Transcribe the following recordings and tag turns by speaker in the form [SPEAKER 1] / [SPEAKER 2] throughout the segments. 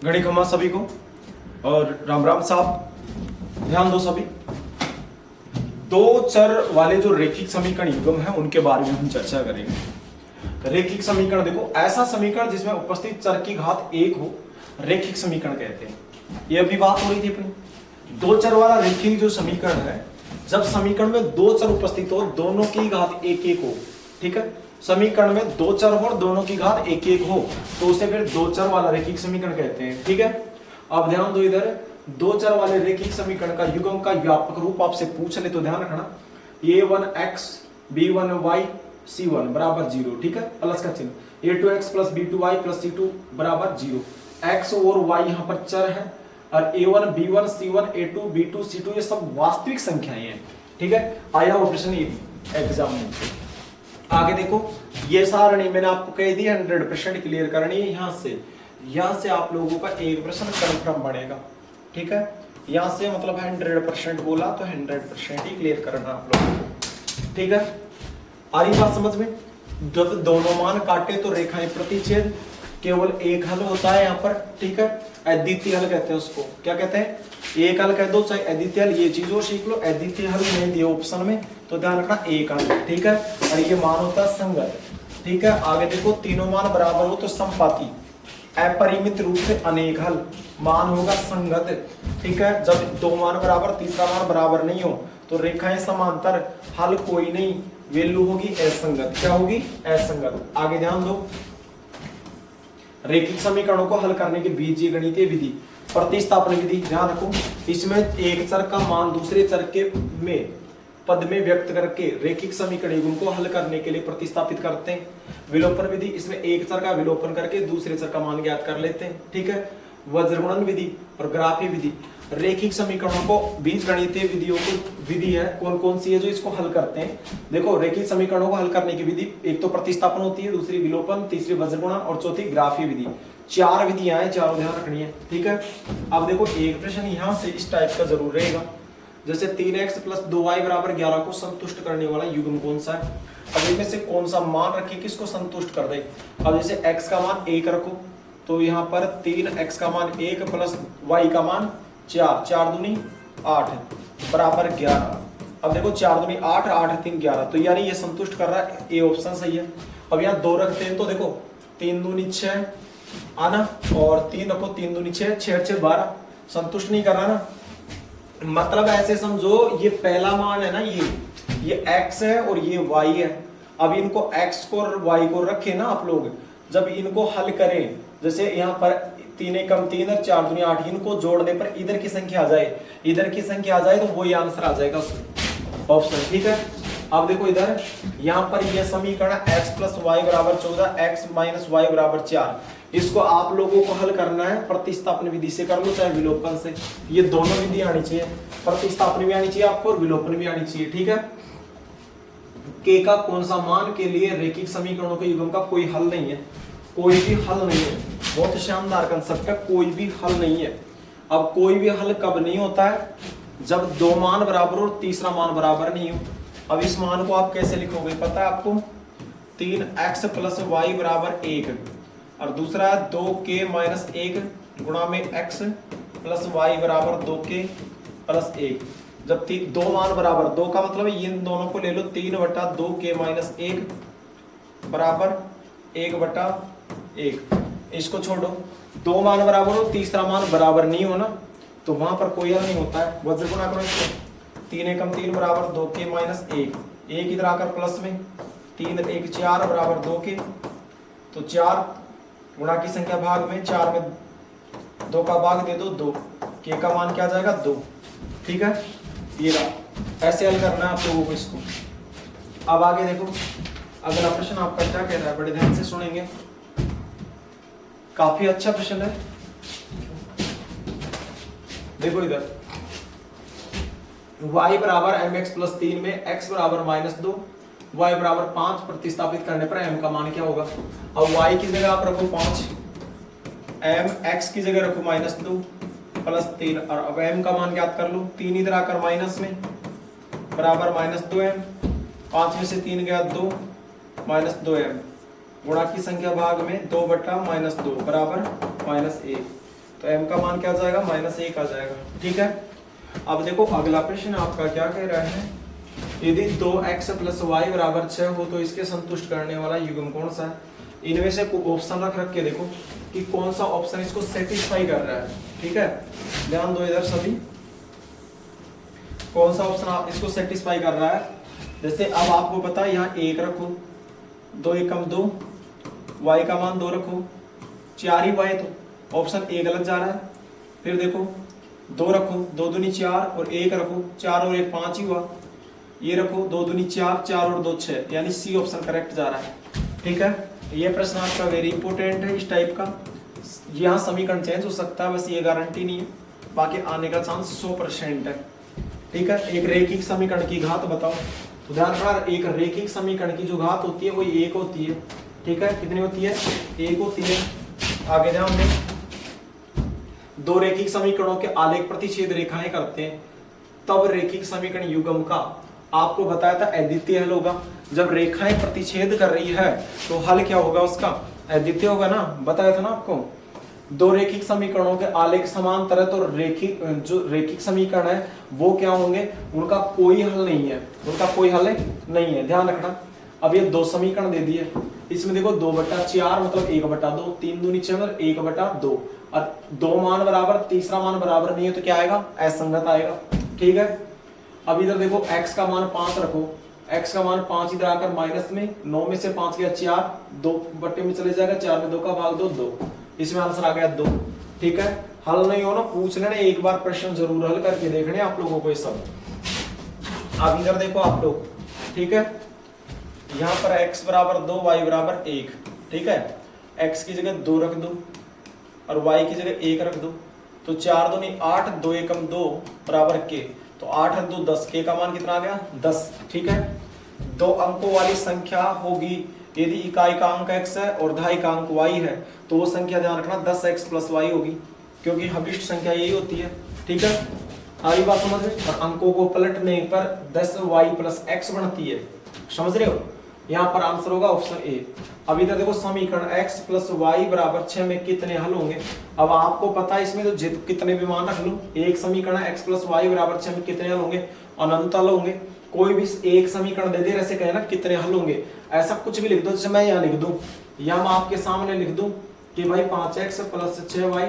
[SPEAKER 1] घड़ी खमा सभी को और राम राम साहब, ध्यान दो सभी। दो चर वाले जो रेखिक समीकरण युग्म है उनके बारे में हम चर्चा करेंगे। रेखिक समीकरण देखो, ऐसा समीकरण जिसमें उपस्थित चर की घात एक हो रेखिक समीकरण कहते हैं। ये अभी बात हो रही थी अपनी। दो चर वाला रेखिक जो समीकरण है, जब समीकरण में दो चर उपस्थित हो, दोनों की घात एक एक हो, ठीक है, समीकरण में दो चर हो और दोनों की घात एक एक हो तो उसे फिर दो चर वाला रेखिक समीकरण कहते हैं। ठीक है, अब ध्यान दो, इधर दो चर वाले रेखिक समीकरण का युग्म का व्यापक रूप आपसे पूछ ले तो ध्यान रखना, a1x b1y c1 बराबर 0। ठीक है, प्लस का चिन्ह, a2x plus b2y plus c2 बराबर 0। x और y यहाँ पर चर है और a1 b1 c1 a2 b2 c2 ये सब वास्तविक संख्याएं हैं। ठीक है, आया हुआ प्रश्न ये भी एग्जाम में। आगे देखो, ये सारणी मैंने आपको कह दी 100% क्लियर करनी है। यहाँ से आप लोगों का एक प्रश्न कंफर्म बनेगा। ठीक है, यहाँ से मतलब 100% बोला तो 100% ही क्लियर करना आप लोगों को। ठीक है, आ रही बात समझ में। जब दोनों मान काटे तो रेखाएं प्रतिच्छेद, केवल एक हल होता है यहाँ पर। ठीक है, अद्वितीय हल कहते हैं उसको। क्या कहते हैं? एक हल कह दो चाहे अद्वितीय हल, ये चीज और सीख लो। अद्वितीय हल नहीं दिया ऑप्शन में तो ध्यान रखना एक हल। ठीक है, और ये मान होता है संगत। ठीक है, आगे देखो, तीनों मान बराबर हो तो समपाती, अपरिमित रूप से अनेक हल, मान होगा संगत। ठीक है, जब दो मान बराबर तीसरा मान बराबर नहीं हो तो रेखाएं समांतर, हल कोई नहीं, वैल्यू होगी असंगत। क्या होगी? असंगत। आगे ध्यान दो, रेखिक समीकरणों को हल करने की बीजगणितीय विधि, प्रतिस्थापन विधि। ध्यान रखो, इसमें एक चर का मान दूसरे चर के में पद में व्यक्त करके रेखिक समीकरण युग्म को हल करने के लिए प्रतिस्थापित करते हैं। विलोपन विधि, इसमें एक चर का विलोपन करके दूसरे चर का मान ज्ञात कर लेते हैं। ठीक है, वज्रगुणन विधि और ग्राफी विधि। रेखिक समीकरणों को बीजगणितीय विधियों को विधि है कौन कौन सी है जो इसको हल करते हैं। देखो, रेखिक समीकरणों को हल करने की विधि, एक तो प्रतिस्थापन होती है, दूसरी विलोपन, तीसरी वज्रगुणन और चौथी ग्राफी विधि। चार विधियां हैं, चारों ध्यान रखनी है। ठीक है, अब देखो, एक प्रश्न यहाँ से इस टाइप का जरूर रहेगा, जैसे 3x प्लस 2y बराबर 11 को संतुष्ट करने वाला युग्म कौन सा है। अब इनमें से कौन सा मान रखे किसको संतुष्ट कर दे। अब जैसे x का मान 1 रखो तो यहाँ पर 3x का मान 1 प्लस y का मान 4, 4 दूनी 8 बराबर 11। अब देखो, 4 दूनी 8, 8 3 11, तो यानी ये संतुष्ट कर रहा है, ए ऑप्शन सही है। अब यहाँ 2 रखते हैं तो देखो, 3 दूनी 6 आना और 3 रखो, 3 दूनी 6, 6 6 12, संतुष्ट नहीं कर रहा ना। मतलब ऐसे समझो, ये पहला मान है ना, ये x है और ये y है। अब इनको x को और y को रखे ना आप लोग, जब इनको हल करें, जैसे यहाँ पर 3 एकम 3 और 4 दूनी 8, इनको जोड़ने पर इधर की संख्या आ जाए, इधर की संख्या आ जाए तो वही आंसर आ जाएगा उसमें ऑप्शन। ठीक है, अब देखो इधर, यहाँ पर यह समीकरण x प्लस वाई बराबर 14, x माइनस वाई बराबर 4, इसको आप लोगों को हल करना है प्रतिस्थापन विधि से कर लो चाहे विलोपन से। ये दोनों विधि आनी चाहिए, प्रतिस्थापन भी आनी चाहिए आपको और विलोपन भी आनी चाहिए। ठीक है, k का कौन सा मान के लिए रेखिक समीकरणों के युग्म का कोई हल नहीं है, कोई भी हल नहीं है। बहुत शानदार कंसेप्ट है, कोई भी हल नहीं है। अब कोई भी हल कब नहीं होता है? जब दो मान बराबर और तीसरा मान बराबर नहीं हो। अब इस मान को आप कैसे लिखोगे पता है आपको? 3x प्लस वाई बराबर 1 और दूसरा है 2k माइनस 1 गुणा में x प्लस वाई बराबर 2k प्लस 1। जब दो मान बराबर, दो का मतलब इन दोनों को ले लो, 3/2k माइनस 1 बराबर 1/1। इसको छोड़ो, दो मान बराबर हो, तीसरा मान बराबर नहीं हो ना, तो वहां पर कोई हल नहीं होता है। वज्र गुणा करो इसको, 3 एकम 3 बराबर 2k माइनस 1, एक इधर आकर प्लस में 3 1 4 बराबर 2k, तो 4 गुणा की संख्या भाग में, 4 में 2 का भाग दे दो 2, k का मान क्या आ जाएगा 2। ठीक है, ये रहा, ऐसे हल करना है आप लोगों को इसको। अब आगे देखो, अगला प्रश्न आपका क्या कह रहा है, बड़े ध्यान से सुनेंगे, काफी अच्छा प्रश्न है। देखो इधर, y बराबर mx प्लस 3 में x बराबर -2, y बराबर 5 प्रतिस्थापित करने पर m का मान क्या होगा। अब y की जगह आप रखो 5, m x की जगह रखो -2 प्लस 3, और अब m का मान ज्ञात कर लो। 3 इधर आकर माइनस में बराबर -2m, 5 में से 3 गया 2 -2m, गुणा की संख्या भाग में 2/-2 बराबर -1। तो m का मान क्या आ जाएगा, -1 आ जाएगा। ठीक है, अब देखो अगला प्रश्न आपका क्या कह रहा है, यदि 2x + y = 6 हो तो इसके संतुष्ट करने वाला युग्म कौन सा है। इनमें से ऑप्शन रख के देखो कि कौन सा ऑप्शन इसको सेटिस्फाई कर रहा है। ठीक है, ध्यान दो इधर सभी, कौन सा ऑप्शन इसको सेटिस्फाई कर रहा है। जैसे अब आपको पता है यहाँ 1 रखो, 2 एकम 2, y का मान 2 रखो, 4 ही y, तो ऑप्शन ए गलत जा रहा है। फिर देखो 2 रखो, 2 दूनी 4 और 1 रखो, 4 और 1 5 ही हुआ। ये रखो 2 दूनी 4, 4 और 2 6, यानी सी ऑप्शन करेक्ट जा रहा है। ठीक है, ये प्रश्न आपका वेरी इंपॉर्टेंट है इस टाइप का। यहाँ समीकरण चेंज हो सकता है, बस ये गारंटी नहीं है, बाकी आने का चांस 100% है। ठीक है, एक रेखिक समीकरण की घात बताओ। तो ध्यान रखना, एक रेखिक समीकरण की जो घात होती है वो 1 होती है। ठीक है, कितनी होती है, 1 होती है। आगे ध्यान दें, दो रेखिक समीकरणों के आलेख प्रतिच्छेद रेखाएं करते हैं तब रेखिक समीकरण युग्म का आपको बताया था अद्वितीय हल होगा। जब रेखाएं प्रतिच्छेद कर रही है तो हल क्या होगा उसका, अद्वितीय होगा ना, बताया था ना आपको। दो रेखिक समीकरणों के आलेख समांतर है तो रेखिक जो रेखिक समीकरण है वो क्या होंगे, उनका कोई हल नहीं है, उनका कोई हल नहीं है, ध्यान रखना। अब ये दो समीकरण दे दिए, इसमें देखो 2/4 मतलब 1/2, 3 दूनी 6 मतलब 1/2, और 2 मान बराबर, तीसरा मान बराबर नहीं है तो क्या आएगा, असंगत आएगा। ठीक है, अब इधर देखो x का मान 5 रखो, x का मान 5 इधर आकर माइनस में, 9 में से 5 गया 4, 2 बट्टे में चले जाएगा, 4 में 2 का भाग 2, 2, इसमें आंसर आ गया 2। ठीक है, हल नहीं हो ना पूछ लेना, एक बार प्रश्न जरूर हल करके देखने आप लोगों को ये सब। अब इधर देखो आप लोग, ठीक है, यहाँ पर x = 2, y = 1। ठीक है, x की जगह 2 रख दो और y की जगह 1 रख दो, तो 4 दूनी 8, 2 एकम 2 बराबर के, तो 8 और 2 10, के का मान कितना आ गया, 10। ठीक है, 2 अंकों वाली संख्या होगी यदि इकाई का अंक x है और दहाई का अंक y है, तो वो संख्या ध्यान रखना 10x + y होगी, क्योंकि हमिष्ट संख्या यही होती है। ठीक है, आई बात समझ में, और अंकों को पलटने पर 10y + x बनती है, समझ रहे हो। यहाँ पर आंसर होगा ऑप्शन ए। अब इधर देखो समीकरण x + y = 6 में कितने हल होंगे। अब आपको पता है इसमें तो कितने भी मान रख लो, एक समीकरण x + y = 6 में कितने हल होंगे, अनंत हल होंगे। कोई भी एक समीकरण दे दे, ऐसे कहे ना कितने हल होंगे, ऐसा कुछ भी लिख दो। जैसे मैं यहाँ लिख दूं, या मैं आपके सामने लिख दूं कि भाई 5x + 6y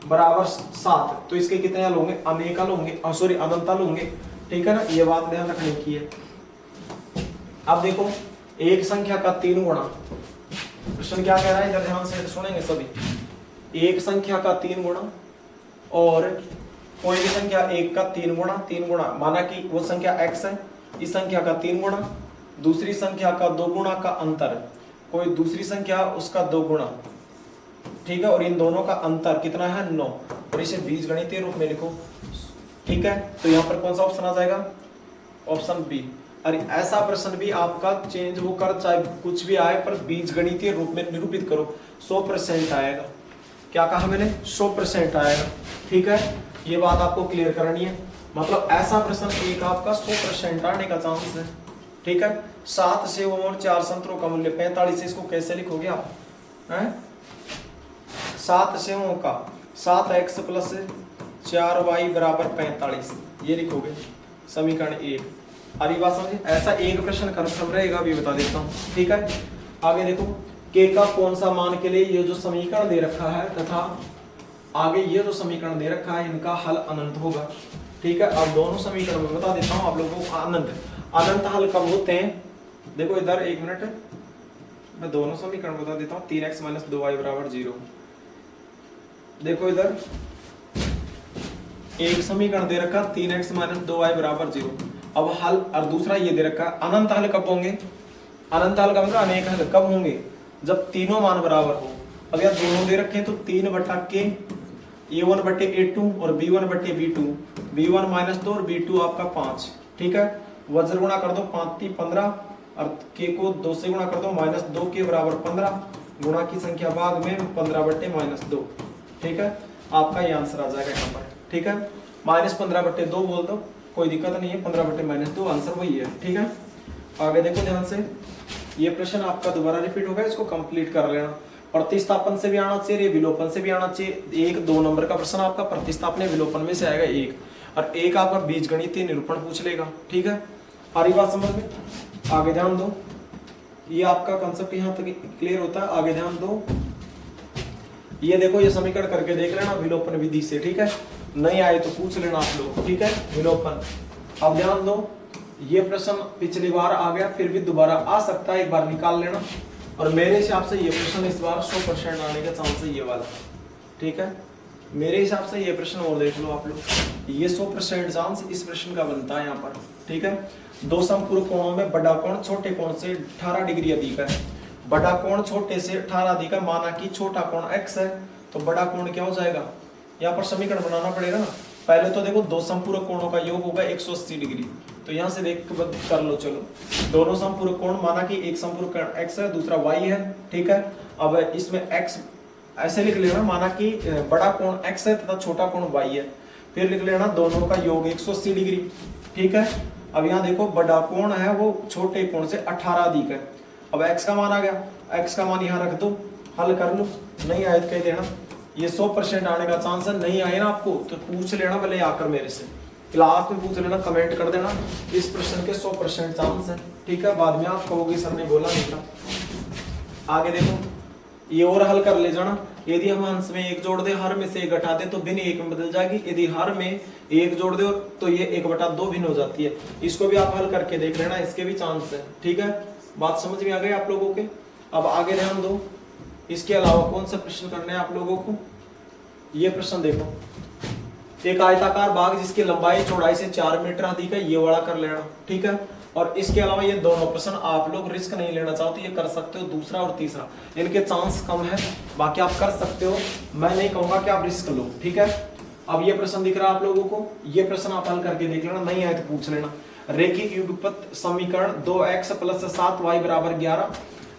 [SPEAKER 1] = 7, तो इसके कितने हल होंगे, अनेक हल होंगे, सॉरी अनंत हल होंगे। ठीक है ना, ये बात ध्यान रखने की है। अब देखो एक संख्या का 3 गुणा, प्रश्न क्या कह रहा है, इधर ध्यान से सुनेंगे सभी। एक संख्या का 3 गुणा और कोई भी संख्या एक का 3 गुणा, माना कि वो संख्या x है, इस संख्या का 3 गुणा, दूसरी संख्या का 2 गुणा का अंतर, कोई दूसरी संख्या उसका 2 गुणा। ठीक है, और इन दोनों का अंतर कितना है, 9, और इसे बीजगणितीय रूप में लिखो। ठीक है, तो यहाँ पर कौन सा ऑप्शन आ जाएगा, ऑप्शन बी। अरे ऐसा प्रश्न भी आपका चेंज हो कर चाहे कुछ भी आए पर बीजगणितीय रूप में निरूपित करो, 100% आएगा। क्या कहा मैंने, 100% आएगा। ठीक है, ये बात आपको क्लियर करनी है, मतलब ऐसा प्रश्न एक आपका 100% आने का चांस है। ठीक है, 7 सेवों और 4 संतरों का मूल्य 45 है, इसको कैसे लिखोगे आप, हैं? 7 सेवों का 7x + 4y = 45, ये लिखोगे समीकरण 1। अरे बात समझे, ऐसा एक प्रश्न कन्फर्म रहेगा, अभी बता देता हूँ। ठीक है, आगे देखो k का कौन सा मान के लिए ये जो समीकरण दे रखा है तथा आगे ये जो समीकरण दे रखा है इनका हल अनंत होगा। ठीक है, अब दोनों समीकरण में बता देता हूँ आप लोगों को। अनंत हल कब होते हैं, देखो इधर 1 मिनट, मैं दोनों समीकरण बता देता हूँ। 3x - 2y = 0। देखो इधर एक समीकरण दे रखा 3x - 2y = 0। अब हल, और दूसरा ये दे रखा अनंत हल कब होंगे, अनंत हल का मतलब अनेक हल कब होंगे, जब तीनों मान बराबर हो। अब यार दोनों दे रखे हैं तो 3/k, a1/a2 और b1/b2, b1 - 2 और b2 आपका 5। ठीक है, वज्र गुणा कर दो, 5 × 15 और k को 2 से गुणा कर दो, -2k = 15, गुणा की संख्या भाग में 15/-2। ठीक है, आपका ये आंसर आ जाएगा यहाँ पर। ठीक है, -15/2 बोल दो, कोई दिक्कत नहीं है, 15/-2 आंसर वही है। ठीक है, आगे देखो ध्यान से, ये प्रश्न आपका दोबारा रिपीट होगा, इसको कंप्लीट कर लेना। प्रतिस्थापन से भी आना चाहिए, विलोपन से भी आना चाहिए। 1-2 नंबर का प्रश्न आपका प्रतिस्थापन विलोपन में से आएगा 1, और 1 आपका बीजगणितीय निरूपण पूछ लेगा। ठीक है, सारी बात समझ में? आगे ध्यान दो, ये आपका कंसेप्ट यहाँ तक क्लियर होता है। आगे ध्यान दो, ये देखो, ये समीकरण करके देख लेना विलोपन विधि से। ठीक है, नहीं आए तो पूछ लेना आप लोग। ठीक है, विलोपन। अब ध्यान दो, ये प्रश्न पिछली बार आ गया, फिर भी दोबारा आ सकता है, एक बार निकाल लेना। और मेरे हिसाब से ये प्रश्न इस बार 100% आने का चांस है, ये वाला। ठीक है, मेरे हिसाब से ये प्रश्न और देख लो आप लोग, ये 100% चांस इस प्रश्न का बनता है यहाँ पर। ठीक है, दो समपूरक कोणों में बड़ा कोण छोटे कोण से 18 डिग्री अधिक है। बड़ा कोण छोटे से 18 अधिक है, माना कि छोटा कोण x है, तो बड़ा कोण क्या हो जाएगा? यहाँ पर समीकरण बनाना पड़ेगा ना। पहले तो देखो, दो समपूरक कोणों का योग होगा 180 डिग्री, तो यहाँ से देख कर लो। चलो, दोनों समपूरक कोण, माना कि एक समपूरक कोण x है, दूसरा y है। ठीक है, अब इसमें x ऐसे लिख लेना, माना कि बड़ा कोण x है तथा छोटा कोण y है। फिर लिख लेना दोनों का योग 180 डिग्री। ठीक है, अब यहाँ देखो, बड़ा कोण है वो छोटे कोण से 18 अधिक है। अब x का मान आ गया, x का मान यहाँ रख दो, हल कर लो। नहीं आए तो कह देना, ये 100% आने का चांस है। नहीं आए ना आपको तो पूछ लेना भले आकर मेरे से, क्लास में पूछ लेना, कमेंट कर देना, इस प्रश्न के 100% चांस है। ठीक है, बाद में आप कहोगे सर ने बोला नहीं था। आगे देखो, ये और हल कर ले जाना। यदि हम अंश में 1 जोड़ दे, हर में से 1 घटा दे तो भिन्न 1 में बदल जाएगी। यदि हर में 1 जोड़ दे तो ये 1/2 भिन्न हो जाती है। इसको भी आप हल करके देख लेना, इसके भी चांस है। ठीक है, बात समझ में आ गई आप लोगों के? अब आगे ध्यान दो, इसके अलावा कौन सा प्रश्न करना है आप लोगों को? ये प्रश्न देखो, एक आयताकार बाग जिसकी लंबाई चौड़ाई से 4 मीटर अधिक है, ये वाला कर लेना। ठीक है, और इसके अलावा ये दोनों प्रश्न आप लोग रिस्क नहीं लेना चाहो तो ये कर सकते हो, दूसरा और तीसरा। इनके चांस कम है, बाकी आप कर सकते हो, मैं नहीं कहूंगा कि आप रिस्क लो। ठीक है, अब ये प्रश्न दिख रहा है आप लोगों को, ये प्रश्न आप हल करके देख लेना, नहीं आए तो पूछ लेना। रेखिक युगपत समीकरण 2x + 7y = 11,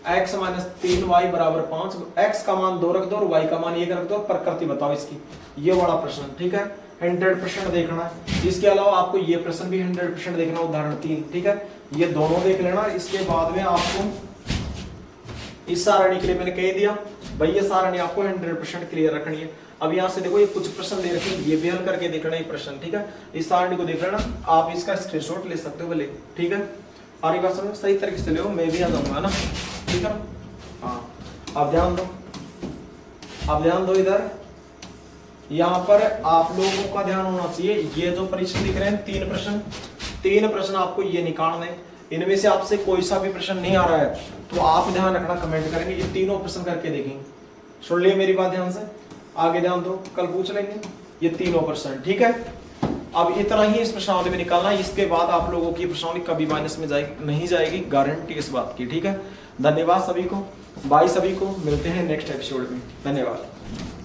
[SPEAKER 1] x - 3y = 5, x का मान 2 रख दो और y का मान 1 रख दो, प्रकृति बताओ इसकी। ये वाला प्रश्न। ठीक है, 100% देखना है। इसके अलावा आपको ये प्रश्न भी 100% देखना, उदाहरण 3। ठीक है, ये दोनों देख लेना। इसके बाद में आपको इस सारणी के लिए मैंने कह दिया भाई, ये सारणी आपको 100% क्लियर रखनी है। अब यहाँ से देखो, ये कुछ प्रश्न दे रखे हैं, ये भी हल करके देखना ये प्रश्न। ठीक है, इस सारणी को देख लेना, आप इसका स्क्रीनशॉट ले सकते हो भले। ठीक है, सारी बात समझ सही तरीके से ले, मैं भी आ जाऊंगा ना। ठीक है, हाँ, अब ध्यान दो, अब ध्यान दो इधर, यहाँ पर आप लोगों का ध्यान होना चाहिए। ये जो प्रश्न दिख रहे हैं, 3 प्रश्न आपको ये निकालने, इनमें से आपसे कोई सा भी प्रश्न नहीं आ रहा है तो आप ध्यान रखना, कमेंट करेंगे, ये तीनों प्रश्न करके देखेंगे। सुन लिए मेरी बात ध्यान से, आगे ध्यान दो, कल पूछ लेंगे ये तीनों प्रश्न। ठीक है, अब इतना ही इस प्रश्नावली में निकालना है, इसके बाद आप लोगों की प्रश्नावली कभी माइनस में नहीं जाएगी, गारंटी इस बात की। ठीक है, धन्यवाद सभी को, बाय सभी को, मिलते हैं नेक्स्ट एपिसोड में। धन्यवाद।